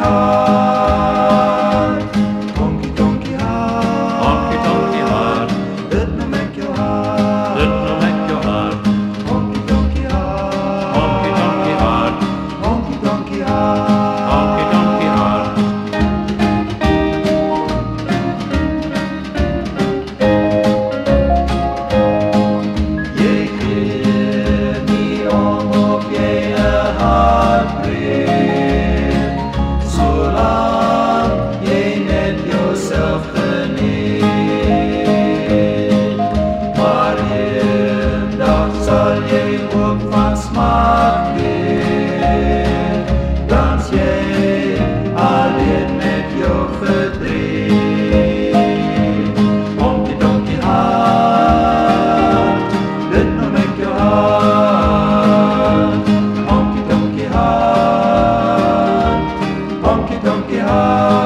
heart, honky tonky heart, honky tonky heart, let me make your heart, let me make your heart, honky tonky heart, honky tonky heart, honky tonky heart. honky tonky heart. Jeg gir de om og jeg har brev, så langt jeg ned yourself ned. Hver en dag skal jeg oppfannsmake, dans jeg alene med your fordriv. Honky tonky heart, let me make your heart, honky tonky heart, honky tonky heart.